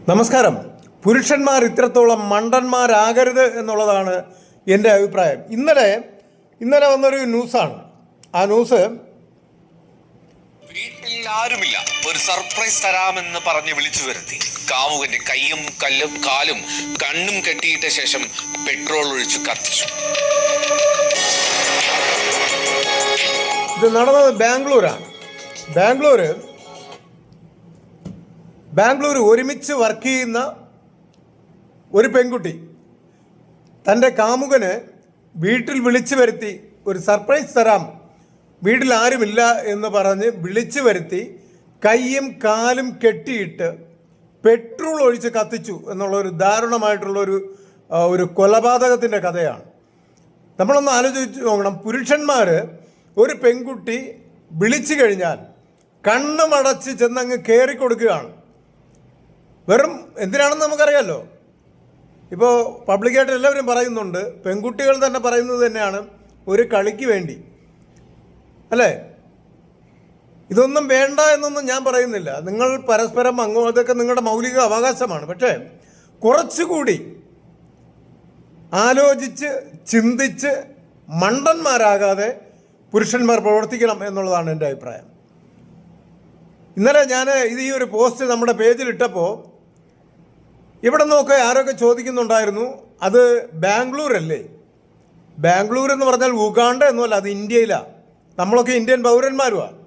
നമസ്കാരം. പുരുഷന്മാർ ഇത്രത്തോളം മണ്ടന്മാരാകരുത് എന്നുള്ളതാണ് എൻ്റെ അഭിപ്രായം. ഇന്നലെ വന്നൊരു ന്യൂസാണ്. ആ ന്യൂസ്, വീട്ടിൽ ആരുമില്ല, ഒരു സർപ്രൈസ് തരാമെന്ന് പറഞ്ഞ് വിളിച്ചു വരുത്തി കാമുകന്റെ കൈയും കാലും കണ്ണും കെട്ടിയിട്ട ശേഷം പെട്രോൾ ഒഴിച്ചു കത്തിച്ചു. ഇത് നടന്നത് ബാംഗ്ലൂരാണ്. ബാംഗ്ലൂർ ഒരുമിച്ച് വർക്ക് ചെയ്യുന്ന ഒരു പെൺകുട്ടി തൻ്റെ കാമുകന് വീട്ടിൽ വിളിച്ചു വരുത്തി ഒരു സർപ്രൈസ് തരാം, വീട്ടിൽ ആരുമില്ല എന്ന് പറഞ്ഞ് വിളിച്ചു വരുത്തി കൈയും കാലും കെട്ടിയിട്ട് പെട്രോൾ ഒഴിച്ച് കത്തിച്ചു എന്നുള്ള ഒരു ദാരുണമായിട്ടുള്ളൊരു കൊലപാതകത്തിൻ്റെ കഥയാണ്. നമ്മളൊന്ന് ആലോചിച്ച് നോക്കണം. പുരുഷന്മാർ ഒരു പെൺകുട്ടി വിളിച്ചു കഴിഞ്ഞാൽ കണ്ണുമടച്ച് ചെന്നങ്ങ് കയറിക്കൊടുക്കുകയാണ്. വെറും എന്തിനാണെന്ന് നമുക്കറിയാമല്ലോ. ഇപ്പോൾ പബ്ലിക്കായിട്ട് എല്ലാവരും പറയുന്നുണ്ട്, പെൺകുട്ടികൾ തന്നെ പറയുന്നത് തന്നെയാണ്, ഒരു കളിക്ക് വേണ്ടി, അല്ലേ? ഇതൊന്നും വേണ്ട എന്നൊന്നും ഞാൻ പറയുന്നില്ല. നിങ്ങൾ പരസ്പരം അതൊക്കെ നിങ്ങളുടെ മൗലിക അവകാശമാണ്. പക്ഷേ കുറച്ചുകൂടി ആലോചിച്ച് ചിന്തിച്ച് മണ്ടന്മാരാകാതെ പുരുഷന്മാർ പ്രവർത്തിക്കണം എന്നുള്ളതാണ് എൻ്റെ അഭിപ്രായം. ഇന്നലെ ഞാൻ ഈ ഒരു പോസ്റ്റ് നമ്മുടെ പേജിലിട്ടപ്പോൾ ഇവിടെ നോക്കെ ആരൊക്കെ ചോദിക്കുന്നുണ്ടായിരുന്നു, അത് ബാംഗ്ലൂർ അല്ലേ? ബാംഗ്ലൂർ എന്ന് പറഞ്ഞാൽ ഉഗാണ്ട എന്നല്ല, അത് ഇന്ത്യയിലാണ്. നമ്മളൊക്കെ ഇന്ത്യൻ പൗരന്മാരുമാണ്.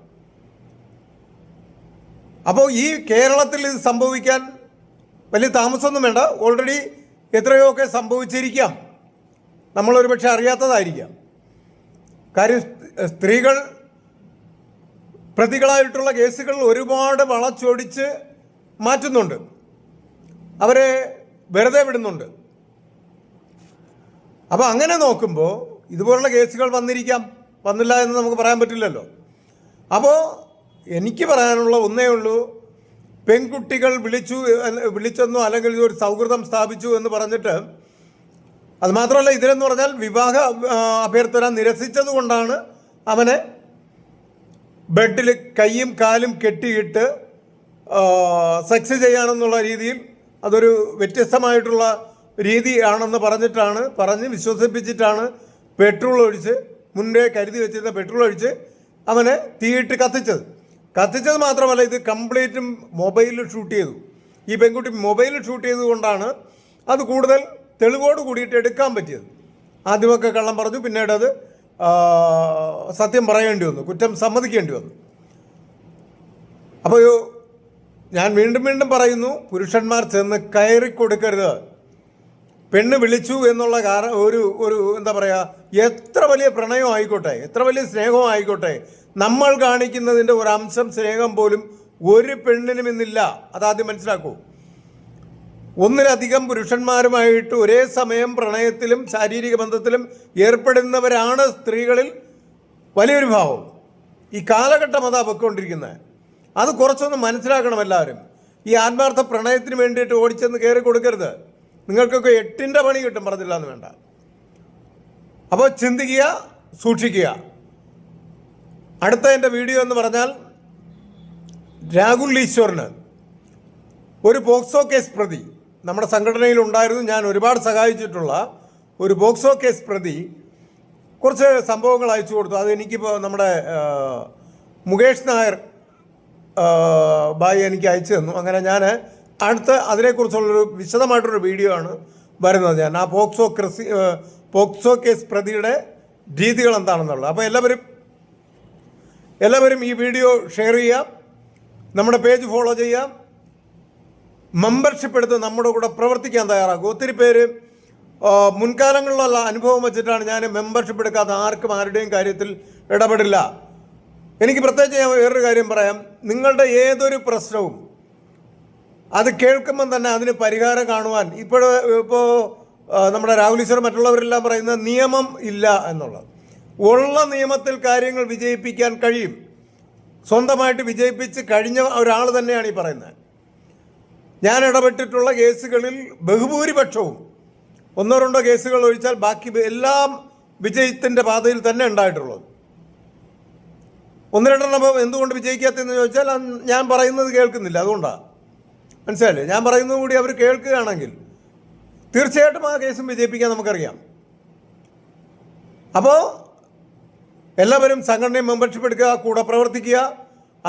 അപ്പോൾ ഈ കേരളത്തിൽ ഇത് സംഭവിക്കാൻ വലിയ താമസമൊന്നും വേണ്ട. ഓൾറെഡി എത്രയോ ഒക്കെ സംഭവിച്ചിരിക്കാം, നമ്മളൊരു പക്ഷേ അറിയാത്തതായിരിക്കാം. കാര്യം സ്ത്രീകൾ പ്രതികളായിട്ടുള്ള കേസുകൾ ഒരുപാട് വളച്ചൊടിച്ച് മാറ്റുന്നുണ്ട്, അവരെ വെറുതെ വിടുന്നുണ്ട്. അപ്പോൾ അങ്ങനെ നോക്കുമ്പോൾ ഇതുപോലുള്ള കേസുകൾ വന്നില്ല എന്ന് നമുക്ക് പറയാൻ പറ്റില്ലല്ലോ. അപ്പോൾ എനിക്ക് പറയാനുള്ള ഒന്നേ ഉള്ളൂ, പെൺകുട്ടികൾ വിളിച്ചെന്നോ അല്ലെങ്കിൽ ഒരു സൗഹൃദം സ്ഥാപിച്ചു എന്ന് പറഞ്ഞിട്ട്, അത് മാത്രമല്ല, ഇതിലെന്ന് പറഞ്ഞാൽ വിവാഹ അഭ്യർത്ഥന നിരസിച്ചത് കൊണ്ടാണ് അവനെ ബെഡിൽ കൈയും കാലും കെട്ടിയിട്ട് സെക്സ് ചെയ്യാനെന്നുള്ള രീതിയിൽ, അതൊരു വ്യത്യസ്തമായിട്ടുള്ള രീതിയാണെന്ന് പറഞ്ഞ് വിശ്വസിപ്പിച്ചിട്ടാണ് പെട്രോൾ ഒഴിച്ച്, മുൻപേ കരുതി വെച്ചിരുന്ന പെട്രോൾ ഒഴിച്ച് അവനെ തീയിട്ട് കത്തിച്ചത് മാത്രമല്ല, ഇത് കംപ്ലീറ്റും മൊബൈലിൽ ഷൂട്ട് ചെയ്തു. ഈ പെൺകുട്ടി മൊബൈലിൽ ഷൂട്ട് ചെയ്തുകൊണ്ടാണ് അത് കൂടുതൽ തെളിവോട് കൂടിയിട്ട് എടുക്കാൻ പറ്റിയത്. ആദ്യമൊക്കെ കള്ളം പറഞ്ഞു, പിന്നീട് അത് സത്യം പറയേണ്ടി വന്നു, കുറ്റം സമ്മതിക്കേണ്ടി വന്നു. അപ്പോൾ ഞാൻ വീണ്ടും പറയുന്നു, പുരുഷന്മാർ ചെന്ന് കയറിക്കൊടുക്കരുത്. പെണ്ണ് വിളിച്ചു എന്നുള്ള ഒരു എന്താ പറയുക, എത്ര വലിയ പ്രണയം ആയിക്കോട്ടെ, എത്ര വലിയ സ്നേഹം ആയിക്കോട്ടെ, നമ്മൾ കാണിക്കുന്നതിൻ്റെ ഒരു അംശം സ്നേഹം പോലും ഒരു പെണ്ണിനും ഇന്നില്ല. അതാദ്യം മനസ്സിലാക്കൂ. ഒന്നിലധികം പുരുഷന്മാരുമായിട്ട് ഒരേ സമയം പ്രണയത്തിലും ശാരീരിക ബന്ധത്തിലും ഏർപ്പെടുന്നവരാണ് സ്ത്രീകളിൽ വലിയൊരു ഭാവം. ഈ കാലഘട്ടം അതാ പൊയ്ക്കൊണ്ടിരിക്കുന്നത്. അത് കുറച്ചൊന്ന് മനസ്സിലാക്കണം എല്ലാവരും. ഈ ആത്മാർത്ഥ പ്രണയത്തിന് വേണ്ടിയിട്ട് ഓടിച്ചെന്ന് കയറി കൊടുക്കരുത്. നിങ്ങൾക്കൊക്കെ 8ന്റെ പണി കിട്ടും, പറഞ്ഞില്ല എന്ന് വേണ്ട. അപ്പോൾ ചിന്തിക്കുക, സൂക്ഷിക്കുക. അടുത്ത എൻ്റെ വീഡിയോ എന്ന് പറഞ്ഞാൽ, രാഹുൽ ഈശ്വറിന് ഒരു പോക്സോ കേസ് പ്രതി നമ്മുടെ സംഘടനയിൽ ഉണ്ടായിരുന്നു, ഞാൻ ഒരുപാട് സഹായിച്ചിട്ടുള്ള ഒരു പോക്സോ കേസ് പ്രതി കുറച്ച് സംഭവങ്ങൾ അയച്ചു കൊടുത്തു. അത് എനിക്കിപ്പോൾ നമ്മുടെ മുകേഷ് നായർ ബായി എനിക്ക് അയച്ചു തന്നു. അങ്ങനെ ഞാൻ അതിനെക്കുറിച്ചുള്ളൊരു വിശദമായിട്ടൊരു വീഡിയോ ആണ് വരുന്നത്. ഞാൻ ആ പോക്സോ കേസ് പ്രതിയുടെ രീതികൾ എന്താണെന്നുള്ളത്. അപ്പോൾ എല്ലാവരും ഈ വീഡിയോ ഷെയർ ചെയ്യാം, നമ്മുടെ പേജ് ഫോളോ ചെയ്യാം, മെമ്പർഷിപ്പ് എടുത്ത് നമ്മുടെ കൂടെ പ്രവർത്തിക്കാൻ തയ്യാറാക്കും. ഒത്തിരി പേര് മുൻകാലങ്ങളിലുള്ള അനുഭവം വെച്ചിട്ടാണ് ഞാൻ മെമ്പർഷിപ്പ് എടുക്കാത്ത ആരുടെയും കാര്യത്തിൽ ഇടപെടില്ല. എനിക്ക് പ്രത്യേകിച്ച് ഞാൻ വേറൊരു കാര്യം പറയാം. നിങ്ങളുടെ ഏതൊരു പ്രശ്നവും അത് കേൾക്കുമ്പം തന്നെ അതിന് പരിഹാരം കാണുവാൻ ഇപ്പോൾ നമ്മുടെ രാഹുൽ ഈശ്വർ മറ്റുള്ളവരെല്ലാം പറയുന്ന നിയമം ഇല്ല എന്നുള്ളത്. ഉള്ള നിയമത്തിൽ കാര്യങ്ങൾ വിജയിപ്പിക്കാൻ കഴിയും. സ്വന്തമായിട്ട് വിജയിപ്പിച്ച് കഴിഞ്ഞ ഒരാൾ തന്നെയാണ് ഈ പറയുന്നത്. ഞാൻ ഇടപെട്ടിട്ടുള്ള കേസുകളിൽ ബഹുഭൂരിപക്ഷവും, 1-2 കേസുകൾ ഒഴിച്ചാൽ ബാക്കി എല്ലാം വിജയത്തിൻ്റെ പാതയിൽ തന്നെ ഉണ്ടായിട്ടുള്ളത്. 1-2 എന്തുകൊണ്ട് വിജയിക്കാത്തതെന്ന് ചോദിച്ചാൽ ഞാൻ പറയുന്നത് കേൾക്കുന്നില്ല, അതുകൊണ്ടാണ്. മനസ്സിലായില്ലേ? ഞാൻ പറയുന്നത് കൂടി അവർ കേൾക്കുകയാണെങ്കിൽ തീർച്ചയായിട്ടും ആ കേസും വിജയിപ്പിക്കാൻ നമുക്കറിയാം. അപ്പോൾ എല്ലാവരും സംഘടനയും മെമ്പർഷിപ്പ് എടുക്കുക, കൂടെ പ്രവർത്തിക്കുക.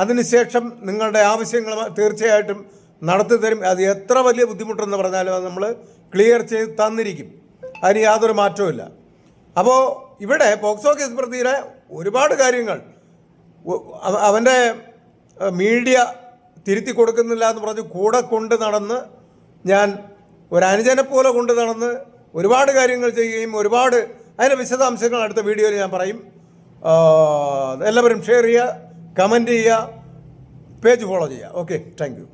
അതിനുശേഷം നിങ്ങളുടെ ആവശ്യങ്ങൾ തീർച്ചയായിട്ടും നടത്തി തരും. അത് എത്ര വലിയ ബുദ്ധിമുട്ടെന്ന് പറഞ്ഞാലും അത് നമ്മൾ ക്ലിയർ ചെയ്ത് തന്നിരിക്കും. അതിന് യാതൊരു മാറ്റവുമില്ല. അപ്പോൾ ഇവിടെ പോക്സോ കേസ് പ്രതിയുടെ ഒരുപാട് കാര്യങ്ങൾ അവൻ്റെ മീഡിയ തിരുത്തി കൊടുക്കുന്നില്ല എന്ന് പറഞ്ഞ് കൂടെ കൊണ്ട് നടന്ന്, ഞാൻ ഒരു അനുജനെ പോലെ കൊണ്ട് നടന്ന് ഒരുപാട് കാര്യങ്ങൾ ചെയ്യുകയും അതിൻ്റെ വിശദാംശങ്ങൾ അടുത്ത വീഡിയോയിൽ ഞാൻ പറയും. എല്ലാവരും ഷെയർ ചെയ്യുക, കമൻറ്റ് ചെയ്യുക, പേജ് ഫോളോ ചെയ്യുക. Okay, thank you.